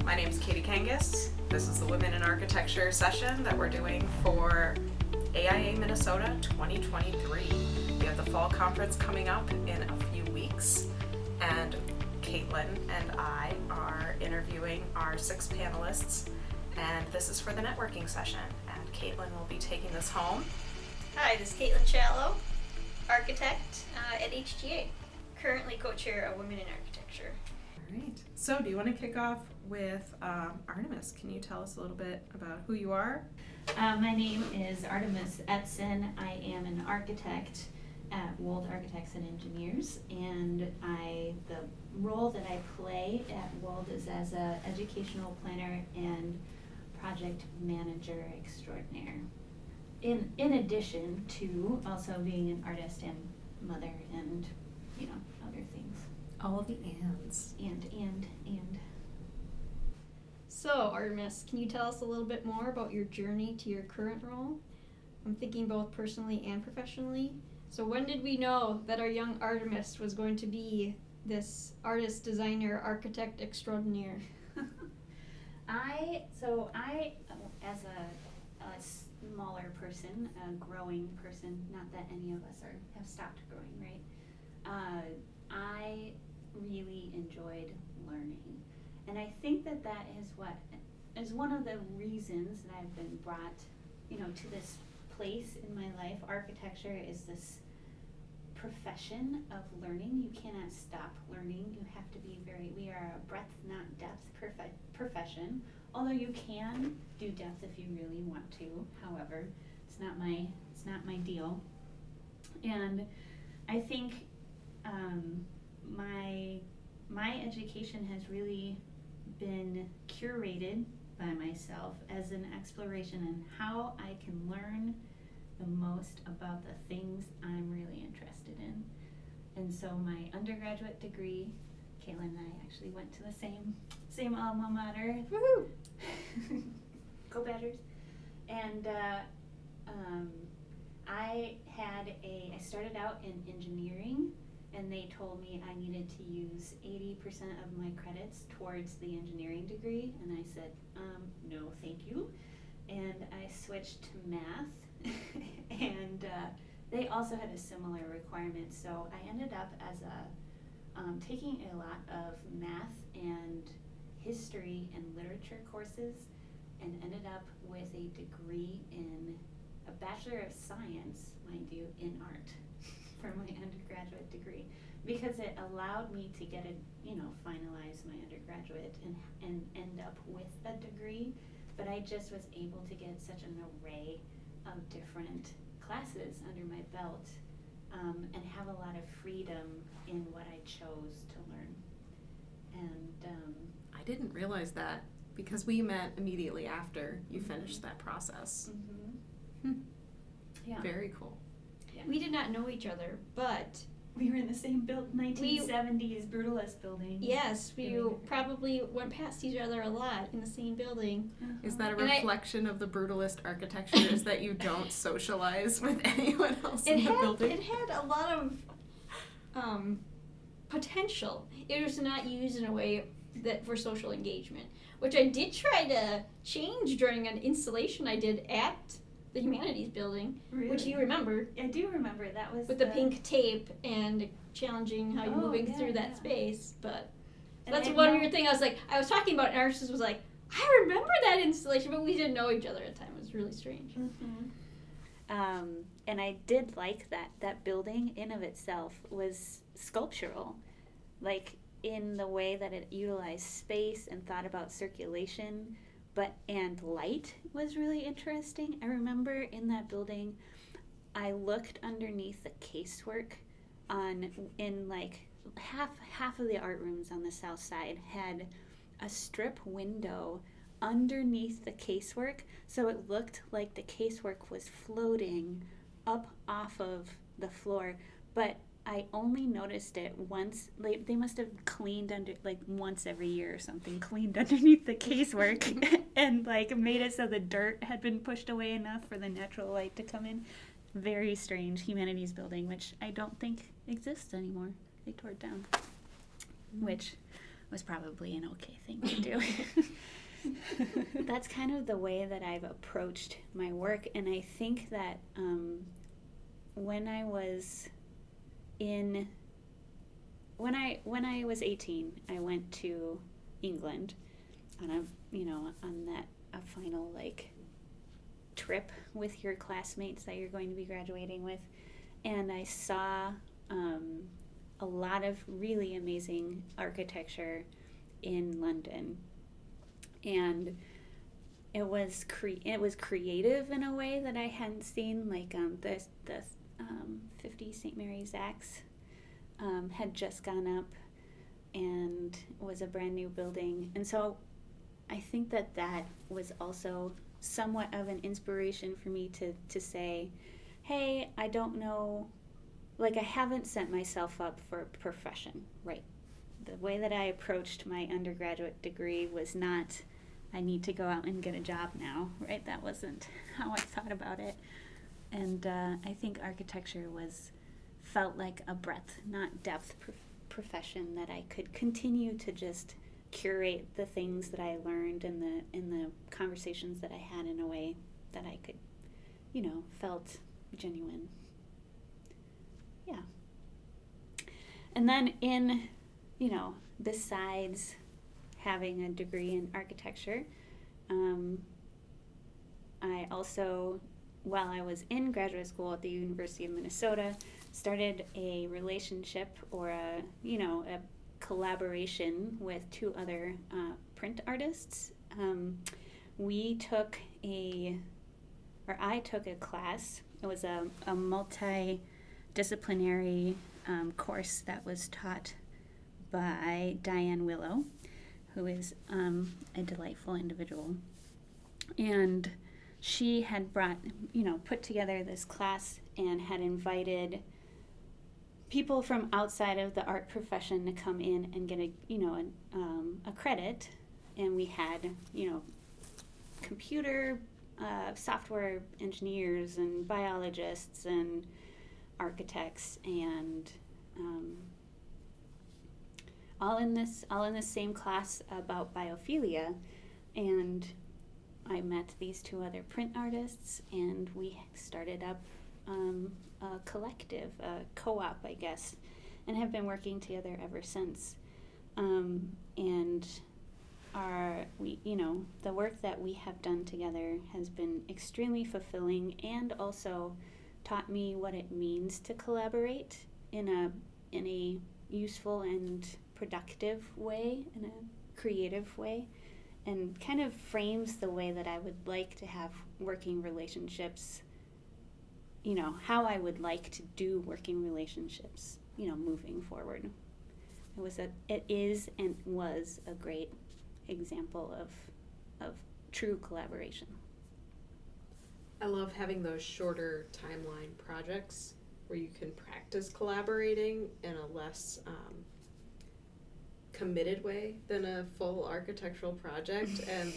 My name is Katie Kangas. This is the Women in Architecture session that we're doing for AIA Minnesota 2023. We have the fall conference coming up in a few weeks, and Kaitlin and I are interviewing our 6 panelists, and this is for the networking session, and Kaitlin will be taking this home. Hi, this is Kaitlin Schalow, architect at HGA, currently co-chair of Women in Architecture. All right. So do you want to kick off with Artemis? Can you tell us a little bit about who you are? My name is Artemis Ettsen. I am an architect at Wold Architects and Engineers, and the role that I play at Wold is as an educational planner and project manager extraordinaire. In addition to also being an artist and mother and, other things. All the ands. And. So, Artemis, can you tell us a little bit more about your journey to your current role? I'm thinking both personally and professionally. So when did we know that our young Artemis was going to be this artist, designer, architect extraordinaire? I, as a smaller person, a growing person, not that any of us have stopped growing, right? I really enjoyed learning. And I think that is one of the reasons that I've been brought, to this place in my life. Architecture is this profession of learning. You cannot stop learning. You have to be we are a breadth, not depth profession. Although you can do depth if you really want to. However, it's not my deal. And I think my education has really been curated by myself as an exploration in how I can learn the most about the things I'm really interested in. And so my undergraduate degree, Kaitlin and I actually went to the same alma mater. Woohoo! Go Badgers! And I started out in engineering, and they told me I needed to use 80% of my credits towards the engineering degree, and I said, no, thank you. And I switched to math, and they also had a similar requirement, so I ended up as taking a lot of math and history and literature courses, and ended up with a degree in a Bachelor of Science, mind you, in art for my undergraduate degree, because it allowed me to get finalize my undergraduate and end up with a degree. But I just was able to get such an array of different classes under my belt, and have a lot of freedom in what I chose to learn. And I didn't realize that, because we met immediately after you finished that process. Mm-hmm. Yeah. Very cool. Yeah. We did not know each other, but we were in the same 1970s brutalist building. Yes, we probably went past each other a lot in the same building. Uh-huh. Is that a reflection of the brutalist architecture, is that you don't socialize with anyone else in the building? It had a lot of potential. It was not used in a way that for social engagement, which I did try to change during an installation I did at the Humanities building, really? Which you remember. I do remember. That was with the pink tape and challenging how you're moving through that space. But that's one weird thing. I was talking about, and Artemis was like, I remember that installation, but we didn't know each other at the time. It was really strange. Mm-hmm. And I did like that building in of itself was sculptural, like in the way that it utilized space and thought about circulation, and light was really interesting. I remember in that building, I looked underneath the casework in half of the art rooms on the south side had a strip window underneath the casework, so it looked like the casework was floating up off of the floor, but I only noticed it once. They must have cleaned once every year or something, cleaned underneath the casework and made it so the dirt had been pushed away enough for the natural light to come in. Very strange Humanities building, which I don't think exists anymore. They tore it down, which was probably an okay thing to do. That's kind of the way that I've approached my work, and I think that when I was 18, I went to England on a final like trip with your classmates that you're going to be graduating with, and I saw a lot of really amazing architecture in London, and it was creative in a way that I hadn't seen. Like the 50 St. Mary's Axe had just gone up and was a brand new building, and so I think that was also somewhat of an inspiration for me to say, hey, I don't know, like I haven't set myself up for a profession, right? The way that I approached my undergraduate degree was not, I need to go out and get a job now, right? That wasn't how I thought about it. And I think architecture felt like a breadth, not depth profession that I could continue to just curate the things that I learned in the conversations that I had in a way that I could, felt genuine. Yeah. And then besides having a degree in architecture, I also, while I was in graduate school at the University of Minnesota, started a relationship or a collaboration with two other print artists. I took a class. It was a multidisciplinary course that was taught by Diane Willow, who is a delightful individual. And she had put together this class and had invited people from outside of the art profession to come in and get a credit. And we had, computer, software engineers and biologists and architects and all in this same class about biophilia. And I met these two other print artists, and we started up a collective, a co-op, I guess, and have been working together ever since. And the work that we have done together has been extremely fulfilling, and also taught me what it means to collaborate in a useful and productive way, in a creative way, and kind of frames the way that I would like to have working relationships, how I would like to do working relationships, moving forward. It is and was a great example of true collaboration. I love having those shorter timeline projects where you can practice collaborating in a less committed way than a full architectural project. And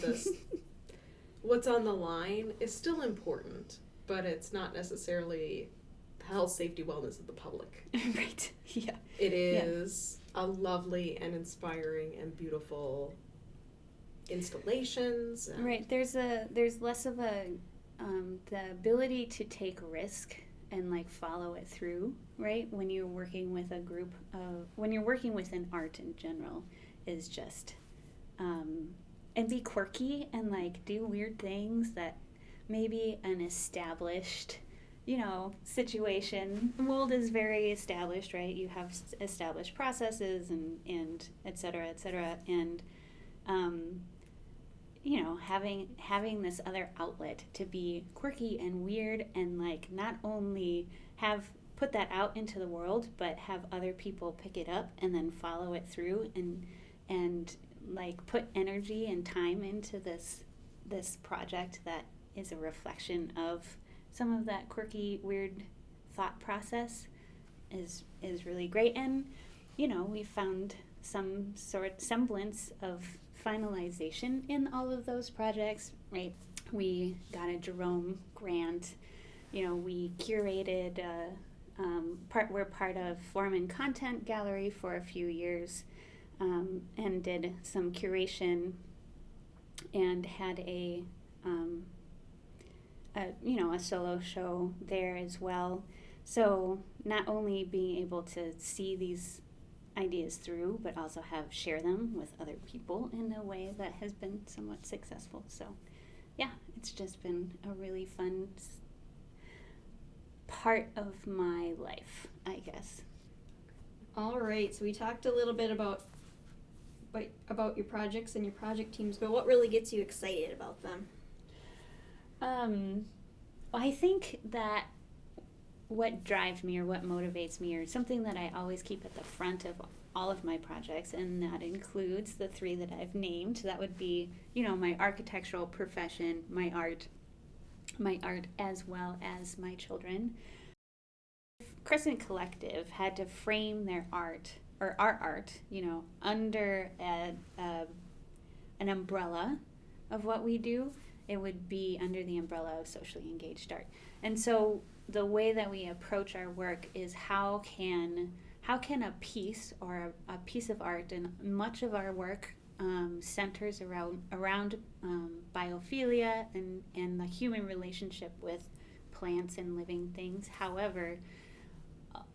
what's on the line is still important, but it's not necessarily the health, safety, wellness of the public. Right. Yeah. It is a lovely and inspiring and beautiful installations. Right. There's less of the ability to take risk and follow it through, right? When you're working with a group when you're working with an art in general, is just and be quirky and do weird things that maybe an established situation. The world is very established, right? You have established processes and et cetera, and having this other outlet to be quirky and weird and not only put that out into the world, but have other people pick it up and then follow it through and put energy and time into this project that is a reflection of some of that quirky, weird thought process is really great. And we found some semblance of finalization in all of those projects, right? We got a Jerome grant. We curated we're part of Form and Content Gallery for a few years. and did some curation and had a solo show there as well. So not only being able to see these ideas through, but also share them with other people in a way that has been somewhat successful. So yeah, it's just been a really fun part of my life, I guess. All right, so we talked a little bit about your projects and your project teams, but what really gets you excited about them? I think that what drives me or what motivates me or something that I always keep at the front of all of my projects, and that includes the 3 that I've named. That would be, my architectural profession, my art as well as my children. Crescent Collective had to frame their art, or our art, under an umbrella of what we do. It would be under the umbrella of socially engaged art. And so the way that we approach our work is how can a piece or a piece of art, and much of our work centers around biophilia and the human relationship with plants and living things. However,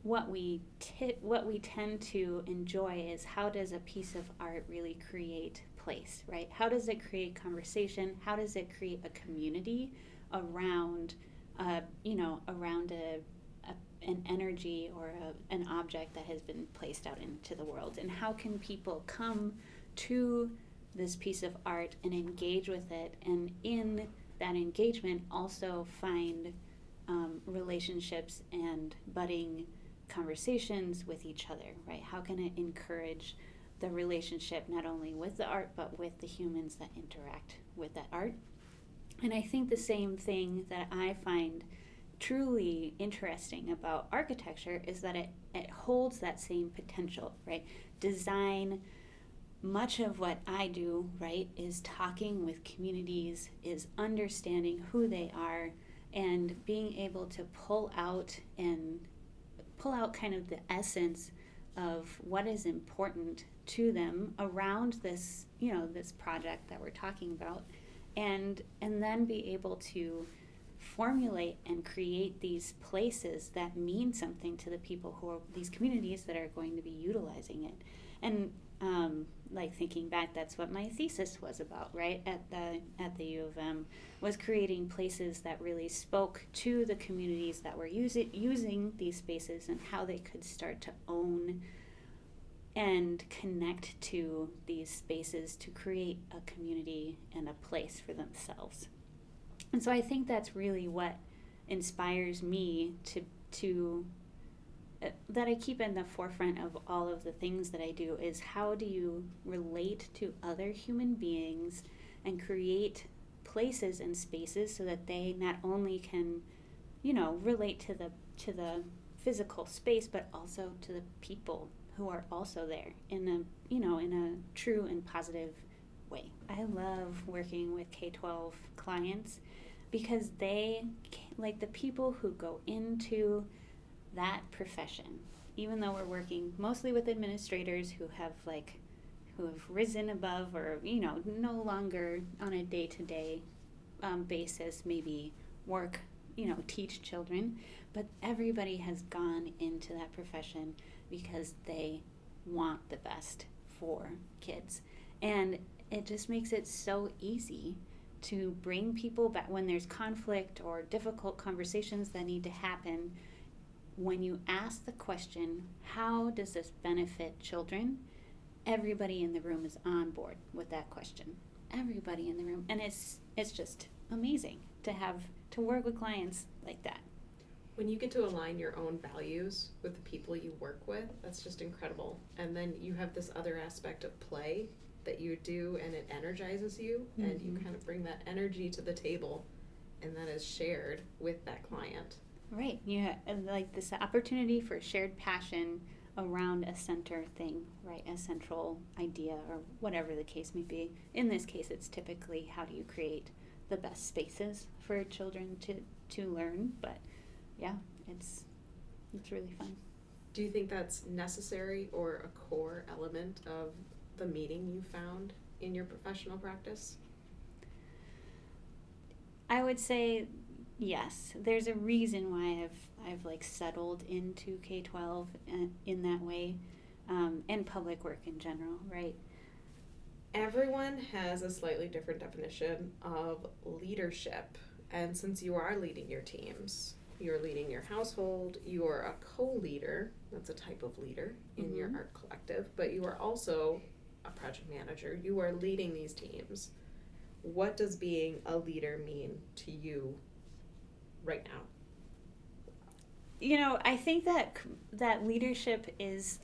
what we tend to enjoy is, how does a piece of art really create place, right? How does it create conversation? How does it create a community around an energy or an object that has been placed out into the world? And how can people come to this piece of art and engage with it, and in that engagement also find relationships and budding conversations with each other, right? How can it encourage the relationship not only with the art but with the humans that interact with that art? And I think the same thing that I find truly interesting about architecture is that it holds that same potential, right? Design, much of what I do, right, is talking with communities, is understanding who they are, and being able to pull out kind of the essence of what is important to them around this, this project that we're talking about, and then be able to formulate and create these places that mean something to the people who are, these communities that are going to be utilizing it. And thinking back, that's what my thesis was about, right? At the U of M, was creating places that really spoke to the communities that were using these spaces, and how they could start to own and connect to these spaces to create a community and a place for themselves. And so I think that's really what inspires me to that I keep in the forefront of all of the things that I do, is how do you relate to other human beings and create places and spaces so that they not only can, relate to the physical space, but also to the people who are also there in a true and positive way. I love working with K-12 clients, because they, like, the people who go into that profession, even though we're working mostly with administrators who have risen above, or no longer on a day-to-day basis maybe work, teach children, but everybody has gone into that profession because they want the best for kids. And it just makes it so easy to bring people back when there's conflict or difficult conversations that need to happen. When you ask the question, how does this benefit children? Everybody in the room is on board with that question. Everybody in the room. And it's just amazing to work with clients like that. When you get to align your own values with the people you work with, that's just incredible. And then you have this other aspect of play that you do, and it energizes you, mm-hmm. and you kind of bring that energy to the table, and that is shared with that client. Right. Yeah, like this opportunity for shared passion around a center thing, right? A central idea, or whatever the case may be. In this case, it's typically, how do you create the best spaces for children to learn? But yeah, it's really fun. Do you think that's necessary or a core element of the meeting you found in your professional practice? I would say yes. There's a reason why I've like settled into K-12 in that way, and public work in general, right? Everyone has a slightly different definition of leadership, and since you are leading your teams, you're leading your household, you are a co-leader, that's a type of leader in your art collective, but you are also a project manager, you are leading these teams. What does being a leader mean to you right now? You know, I think that leadership is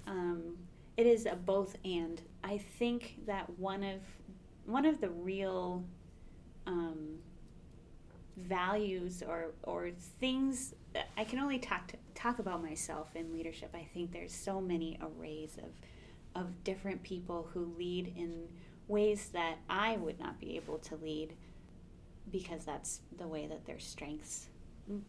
it is a both and. I think that one of the real values or things that I can only talk about myself in leadership. I think there's so many arrays of different people who lead in ways that I would not be able to lead because that's the way that their strengths,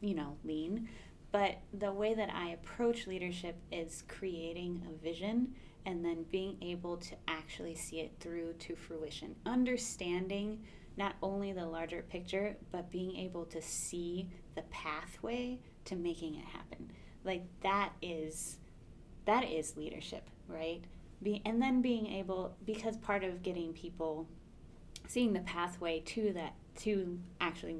lean. But the way that I approach leadership is creating a vision and then being able to actually see it through to fruition. Understanding not only the larger picture, but being able to see the pathway to making it happen. Like that is leadership, right? And then being able, because part of getting people, seeing the pathway to actually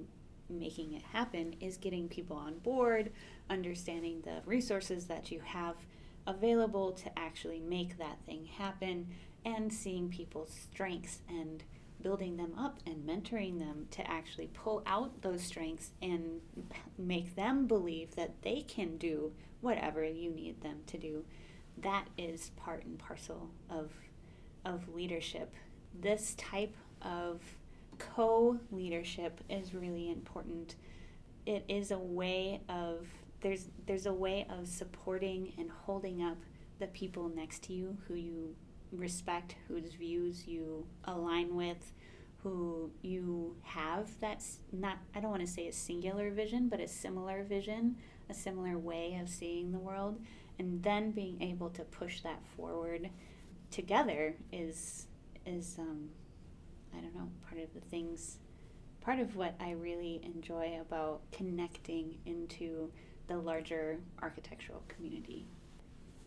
making it happen is getting people on board, understanding the resources that you have available to actually make that thing happen, and seeing people's strengths and building them up and mentoring them to actually pull out those strengths and make them believe that they can do whatever you need them to do. That is part and parcel of leadership. This type of co-leadership is really important. It is a way of there's a way of supporting and holding up the people next to you who you respect, whose views you align with, who you have that's not, I don't want to say a singular vision, but a similar vision, a similar way of seeing the world, and then being able to push that forward together is I don't know, part of what I really enjoy about connecting into the larger architectural community.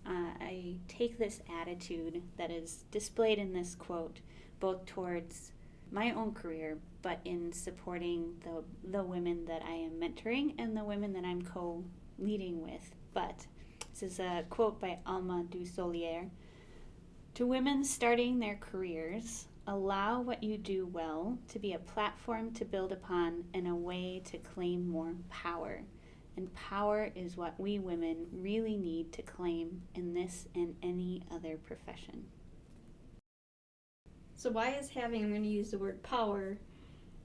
I take this attitude that is displayed in this quote both towards my own career, but in supporting the women that I am mentoring and the women that I'm co-leading with. But this is a quote by Alma Dusolier. To women starting their careers, allow what you do well to be a platform to build upon and a way to claim more power. And power is what we women really need to claim in this and any other profession. So why is having, I'm going to use the word power,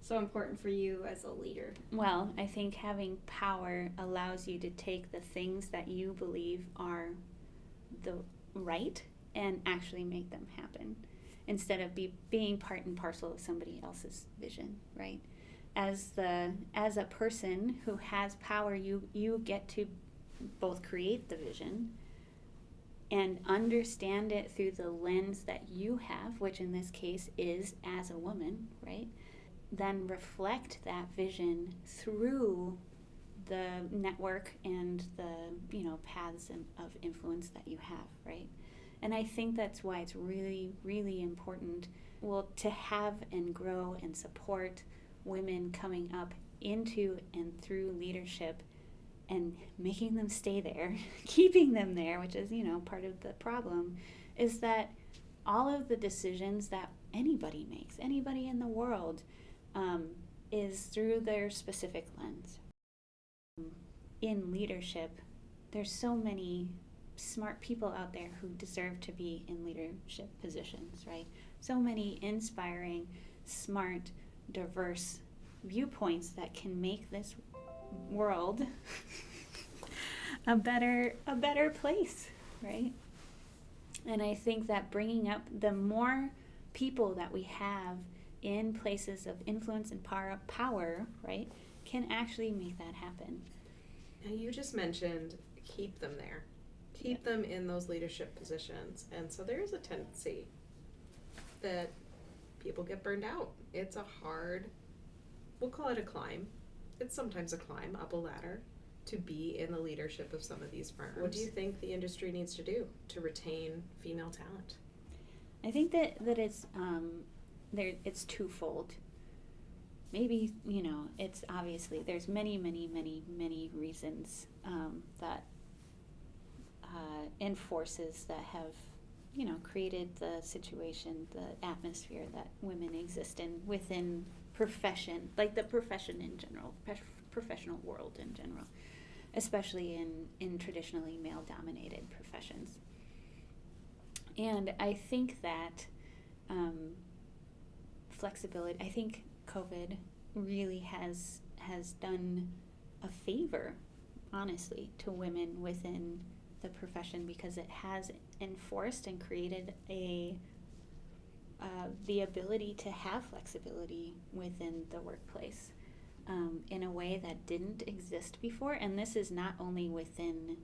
so important for you as a leader? Well, I think having power allows you to take the things that you believe are the right and actually make them happen, instead of being part and parcel of somebody else's vision, right? As a person who has power, you get to both create the vision and understand it through the lens that you have, which in this case is as a woman, right? Then reflect that vision through the network and the paths of influence that you have, right? And I think that's why it's really, really important, to have and grow and support women coming up into and through leadership and making them stay there, keeping them there, which is, part of the problem, is that all of the decisions that anybody makes, anybody in the world, is through their specific lens. In leadership, there's so many smart people out there who deserve to be in leadership positions, right? So many inspiring, smart, diverse viewpoints that can make this world a better place, right? And I think that bringing up the more people that we have in places of influence and power, right, can actually make that happen. Now you just mentioned keep them there. keep them in those leadership positions. And so there is a tendency that people get burned out. It's a hard, we'll call it a climb. It's sometimes a climb up a ladder to be in the leadership of some of these firms. What do you think the industry needs to do to retain female talent? I think that it's it's twofold. Maybe, it's obviously there's many reasons that and forces that have created the situation, the atmosphere that women exist in within profession, like the profession in general, professional world in general, especially in traditionally male-dominated professions. And I think that flexibility, I think COVID really has done a favor, honestly, to women within the profession, because it has enforced and created the ability to have flexibility within the workplace in a way that didn't exist before. And this is not only within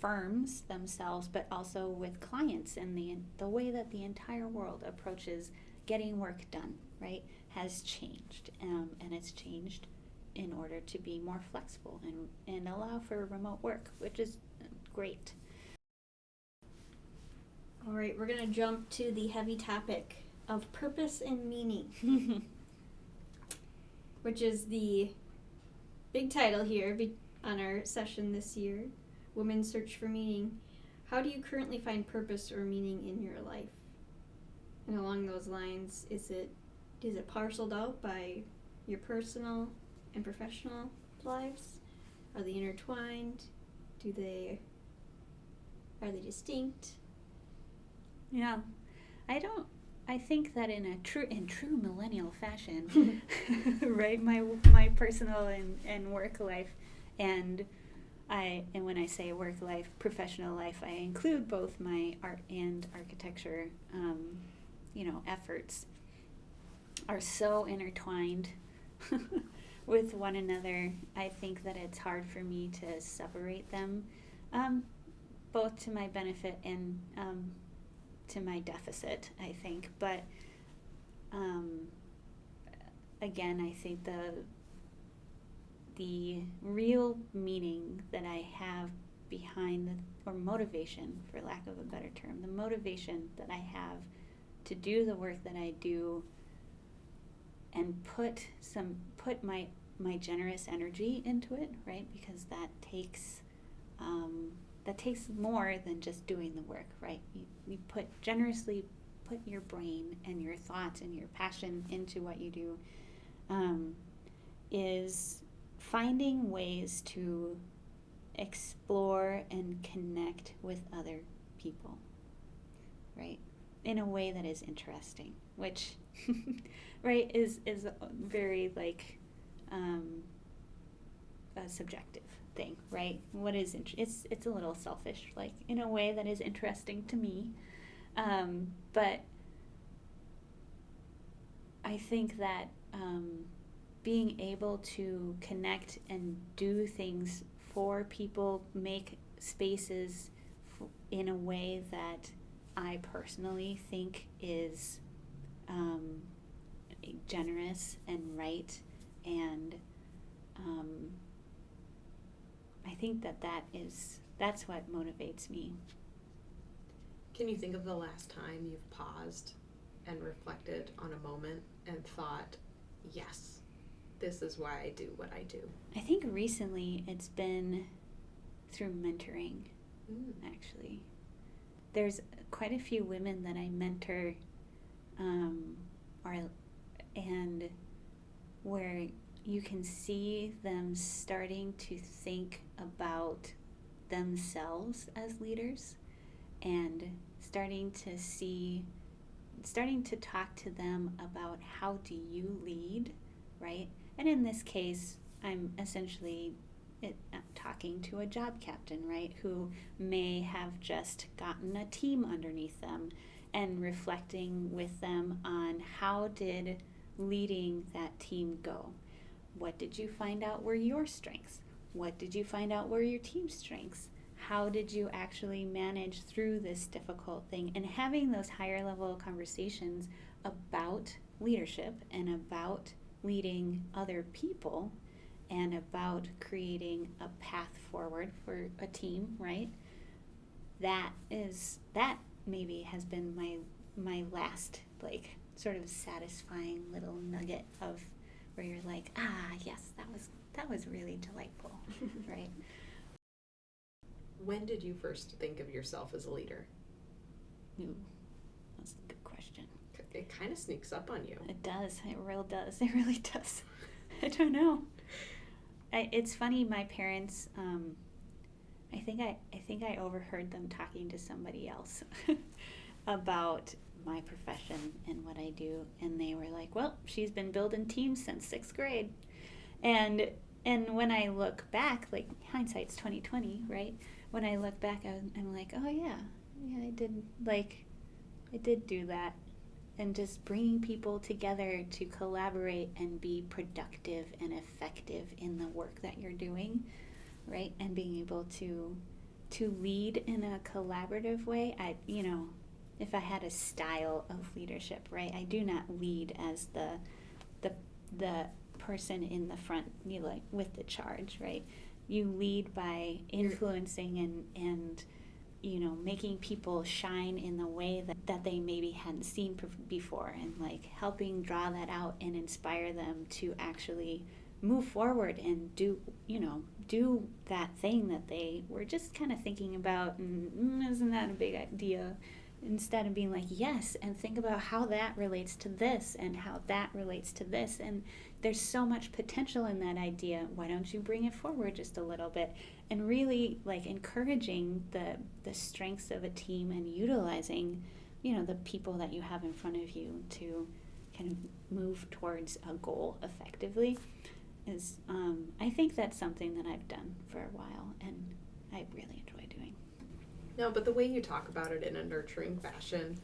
firms themselves, but also with clients, and the way that the entire world approaches getting work done, right, has changed, and it's changed in order to be more flexible and allow for remote work, which is great. All right, we're going to jump to the heavy topic of purpose and meaning, which is the big title here on our session this year, Women's Search for Meaning. How do you currently find purpose or meaning in your life? And along those lines, is it parceled out by your personal and professional lives? Are they intertwined? Are they distinct? Yeah, I think that in true millennial fashion, right, my personal and work life, and when I say work life, professional life, I include both my art and architecture efforts, are so intertwined with one another. I think that it's hard for me to separate them, both to my benefit and to my deficit, I think. But again, I think the real meaning that I have behind or motivation, for lack of a better term, the motivation that I have to do the work that I do and put my generous energy into it, right? Because that takes more than just doing the work, right? You generously put your brain and your thoughts and your passion into what you do, is finding ways to explore and connect with other people, right? In a way that is interesting, which right is very a subjective thing, right? What is it's a little selfish, like in a way that is interesting to me, but I think that being able to connect and do things for people, make spaces in a way that I personally think is generous and right, and I think that's what motivates me. Can you think of the last time you've paused and reflected on a moment and thought, yes, this is why I do what I do? I think recently it's been through mentoring, actually. There's quite a few women that I mentor, and where you can see them starting to think about themselves as leaders, and starting to talk to them about how do you lead, right? And in this case, I'm essentially talking to a job captain, right, who may have just gotten a team underneath them, and reflecting with them on how did leading that team go. What did you find out were your strengths? What did you find out were your team's strengths? how did you actually manage through this difficult thing? And having those higher level conversations about leadership and about leading other people and about creating a path forward for a team, right? That maybe has been my last, like, sort of satisfying little nugget of where you're like, yes, that was really delightful, right? When did you first think of yourself as a leader? Ooh, that's a good question. It kind of sneaks up on you. It does. It really does. I don't know. It's funny. My parents. I think I overheard them talking to somebody else about my profession and what I do, and they were like, "Well, she's been building teams since 6th grade," and when I look back, like, hindsight's 20/20, right? When I look back, I'm like, oh yeah, I did do that. And just bringing people together to collaborate and be productive and effective in the work that you're doing, right? And being able to lead in a collaborative way. If I had a style of leadership, right? I do not lead as the person in the front, with the charge, right? You lead by influencing and making people shine in the way that they maybe hadn't seen before, and like helping draw that out and inspire them to actually move forward and do that thing that they were just kind of thinking about, and isn't that a big idea? Instead of being like, yes, and think about how that relates to this and how that relates to this. And there's so much potential in that idea. Why don't you bring it forward just a little bit? And really, like, encouraging the strengths of a team and utilizing, the people that you have in front of you to kind of move towards a goal effectively is, I think that's something that I've done for a while, and I really enjoy doing. No, but the way you talk about it in a nurturing fashion,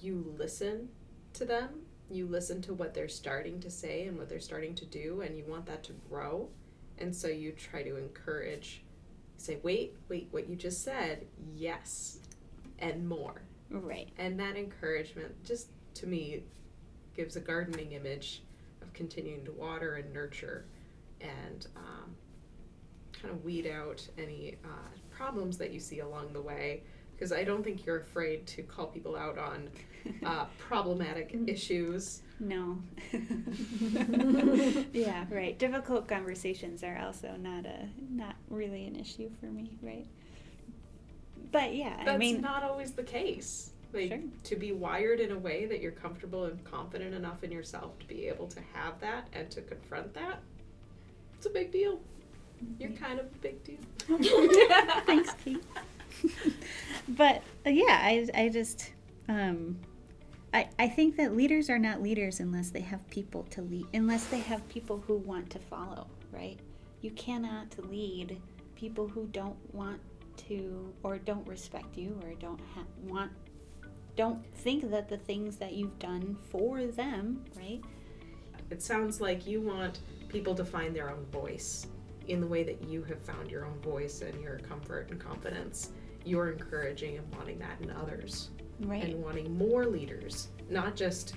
you listen to them, you listen to what they're starting to say and what they're starting to do, and you want that to grow. And so you try to encourage, say, wait, what you just said, yes, and more. Right. And that encouragement, just to me, gives a gardening image of continuing to water and nurture and kind of weed out any problems that you see along the way, because I don't think you're afraid to call people out on problematic issues. No. Yeah, right. Difficult conversations are also not really an issue for me, right? But yeah, That's not always the case. Like, sure. To be wired in a way that you're comfortable and confident enough in yourself to be able to have that and to confront that, it's a big deal. You're kind of a big deal. Thanks, Kate. But yeah, I just I think that leaders are not leaders unless they have people to lead, unless they have people who want to follow, right? You cannot lead people who don't want to, or don't respect you, or don't think that the things that you've done for them, right? It sounds like you want people to find their own voice in the way that you have found your own voice and your comfort and confidence. You're encouraging and wanting that in others. Right. And wanting more leaders, not just,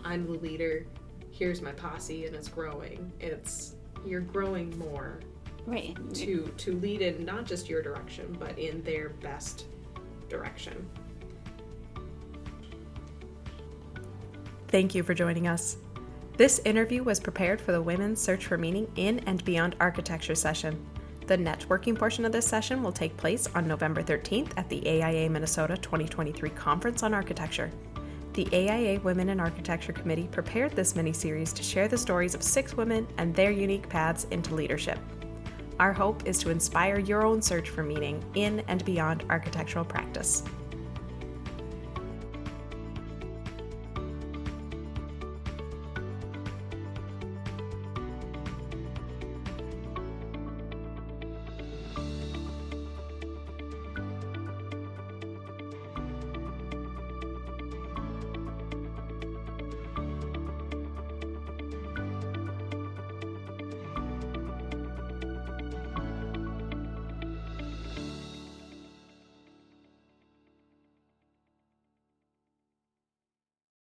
I'm the leader, here's my posse and it's growing. It's, you're growing more. Right. To lead in not just your direction, but in their best direction. Thank you for joining us. This interview was prepared for the Women's Search for Meaning in and Beyond Architecture session. The networking portion of this session will take place on November 13th at the AIA Minnesota 2023 Conference on Architecture. The AIA Women in Architecture Committee prepared this mini-series to share the stories of 6 women and their unique paths into leadership. Our hope is to inspire your own search for meaning in and beyond architectural practice.